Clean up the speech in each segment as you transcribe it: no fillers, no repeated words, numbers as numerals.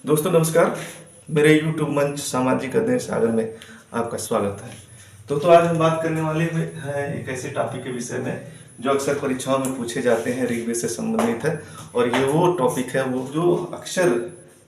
दोस्तों नमस्कार। मेरे YouTube मंच सामाजिक अध्ययन सागर में आपका स्वागत है। तो आज हम बात करने वाले हैं एक ऐसे टॉपिक के विषय में जो अक्सर परीक्षाओं में पूछे जाते हैं, ऋग्वेद से संबंधित है। और ये वो टॉपिक है वो जो अक्सर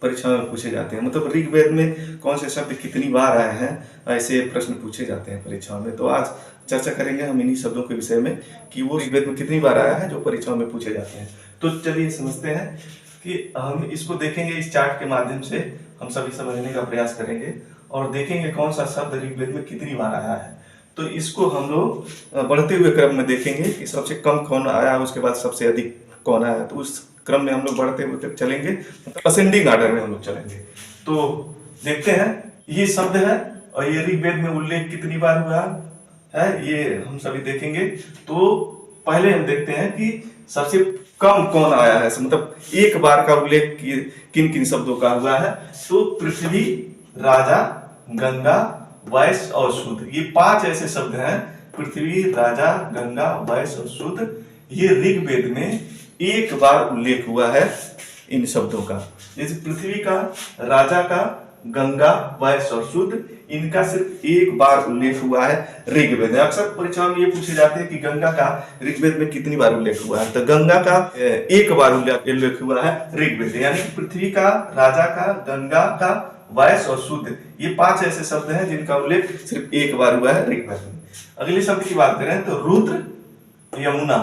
परीक्षाओं में पूछे जाते हैं। मतलब ऋग्वेद में कौन से शब्द कितनी बार आए हैं, ऐसे प्रश्न पूछे जाते हैं परीक्षाओं में। तो आज चर्चा करेंगे हम इन्हीं शब्दों के विषय में कि वो ऋग्वेद में कितनी बार आया है जो परीक्षाओं में पूछे जाते हैं। तो चलिए समझते हैं कि हम इसको देखेंगे। इस चार्ट के माध्यम से हम सभी समझने का प्रयास करेंगे और देखेंगे कौन सा शब्द ऋग्वेद में कितनी बार आया है। तो इसको हम लोग बढ़ते हुए क्रम में देखेंगे कि सबसे कम कौन आया, उसके बाद सबसे अधिक कौन आया। तो उस क्रम में हम लोग बढ़ते हुए चलेंगे, मतलब असेंडिंग ऑर्डर में हम लोग चलेंगे। तो देखते हैं ये शब्द है और ये ऋग्वेद में उल्लेख कितनी बार हुआ है, ये हम सभी देखेंगे। तो पहले हम देखते हैं कि सबसे कम कौन आया है, मतलब एक बार का उल्लेख किन किन शब्दों का हुआ है। तो पृथ्वी, राजा, गंगा, वैश्य और शूद्र, ये 5 ऐसे शब्द हैं। पृथ्वी, राजा, गंगा, वैश्य और शूद्र, ये ऋग्वेद में एक बार उल्लेख हुआ है इन शब्दों का। जैसे पृथ्वी का, राजा का, गंगा, वैश्य और शूद्र, इनका सिर्फ एक बार उल्लेख हुआ है ऋग्वेद में। अक्सर परीक्षाओं में ये पूछे जाते हैं कि गंगा का ऋग्वेद में कितनी बार उल्लेख हुआ है। तो गंगा का एक बार उल्लेख हुआ है ऋग्वेद, यानी पृथ्वी का, राजा का, गंगा का, वैश्य और शूद्र, ये 5 ऐसे शब्द हैं जिनका उल्लेख सिर्फ एक बार हुआ है ऋग्वेद में। अगले शब्द की बात करें तो रुद्र, यमुना।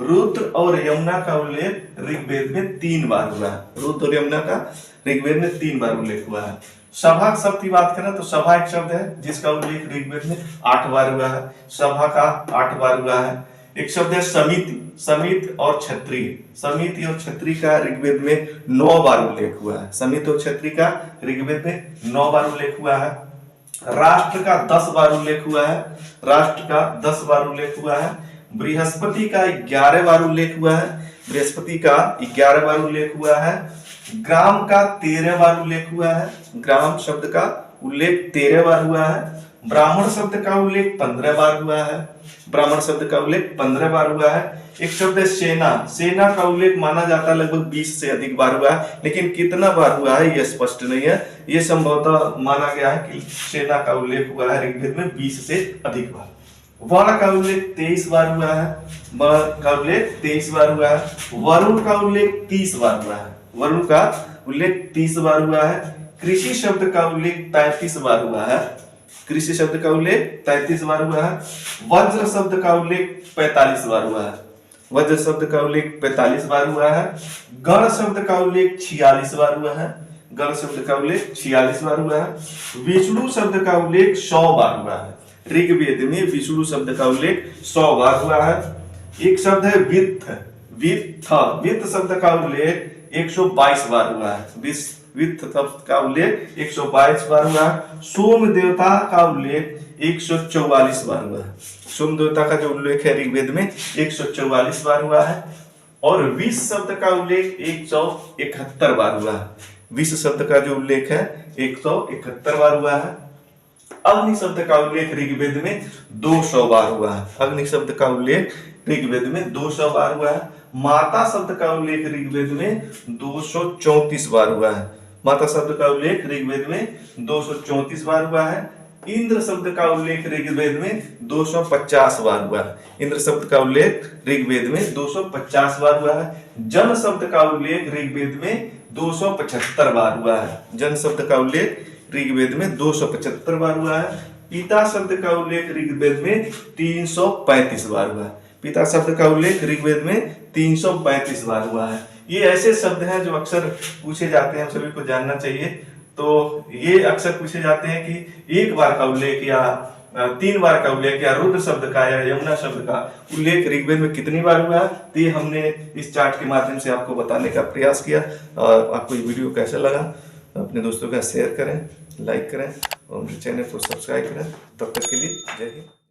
रुद्र और यमुना का उल्लेख ऋग्वेद में 3 बार हुआ है। रुद्र और यमुना का ऋग्वेद में 3 बार उल्लेख हुआ है। सभा शब्द की बात करें तो सभा एक शब्द है जिसका उल्लेख ऋग्वेद में 8 बार हुआ है। सभा का 8 बार हुआ है। एक शब्द है समिति, समिति और क्षत्रिय। समिति और क्षत्रिय का ऋग्वेद में 9 बार उल्लेख हुआ है। समिति और क्षत्रिय का ऋग्वेद में 9 बार उल्लेख हुआ है। राष्ट्र का 10 बार उल्लेख हुआ है। राष्ट्र का 10 बार उल्लेख हुआ है। बृहस्पति का 11 बार उल्लेख हुआ है। बृहस्पति का 11 बार उल्लेख हुआ है। ग्राम का 13 बार उल्लेख हुआ है। ग्राम शब्द का उल्लेख 13 बार हुआ है। ब्राह्मण शब्द का उल्लेख 15 बार हुआ है। ब्राह्मण शब्द का उल्लेख 15 बार हुआ है। एक शब्द है सेना। सेना का उल्लेख माना जाता है लगभग 20 से अधिक बार हुआ है, लेकिन कितना बार हुआ है यह स्पष्ट नहीं है। यह संभवतः माना गया है कि सेना का उल्लेख हुआ है ऋग्वेद में 20 से अधिक बार। वर्ण का उल्लेख 23 बार हुआ है। वर्ण का उल्लेख 23 बार हुआ है। वरुण का उल्लेख 30 बार हुआ है। वरुण का उल्लेख 30 बार हुआ है। कृषि शब्द का उल्लेख 33 बार हुआ है। कृषि शब्द का उल्लेख 33 बार हुआ है। वज्र शब्द का उल्लेख 45 बार हुआ है। वज्र शब्द का उल्लेख 45 बार हुआ है। गण शब्द का उल्लेख 46 बार हुआ है। गण शब्द का उल्लेख 46 बार हुआ है। विष्णु शब्द का उल्लेख 100 बार हुआ है। ऋग्वेद में विष्णु शब्द का उल्लेख 100 बार हुआ है। एक शब्द है वित्त। वित्त शब्द का उल्लेख 122 बार हुआ है। वित्त शब्द का उल्लेख 122 बार हुआ है। सोम देवता का उल्लेख 144 बार हुआ है। सोम देवता का जो उल्लेख है ऋग्वेद में 144 बार हुआ है। और विष शब्द का उल्लेख 171 बार हुआ है। विष शब्द का जो उल्लेख है 171 बार हुआ है। अग्नि शब्द का उल्लेख ऋग्वेद में 200 बार हुआ है। अग्नि शब्द का उल्लेख ऋग्वेद में 200 बार हुआ है। माता शब्द का उल्लेख ऋग्वेद में 234 बार हुआ है। माता शब्द का उल्लेख ऋग्वेद में 234 बार हुआ है। इंद्र शब्द का उल्लेख ऋग्वेद में 250 बार हुआ है। इंद्र शब्द का उल्लेख ऋग्वेद में 250 बार हुआ है। जन शब्द का उल्लेख ऋग्वेद में 275 बार हुआ है। जन शब्द का उल्लेख ऋग्वेद में 275 बार हुआ है। पिता शब्द का उल्लेख ऋग्वेद में 335 बार हुआ है। पिता शब्द का उल्लेख ऋग्वेद में 335 बार हुआ है। ये ऐसे शब्द हैं जो अक्सर पूछे जाते हैं, हम सभी को जानना चाहिए। तो ये अक्सर पूछे जाते हैं कि एक बार का उल्लेख या 3 बार का उल्लेख या रुद्र शब्द का या यमुना शब्द का उल्लेख ऋग्वेद में कितनी बार हुआ है। तो ये हमने इस चार्ट के माध्यम से आपको बताने का प्रयास किया। और आपको ये वीडियो कैसा लगा अपने दोस्तों का शेयर करें, लाइक करें और मेरे चैनल को सब्सक्राइब करें। तब तक के लिए जय हिंद।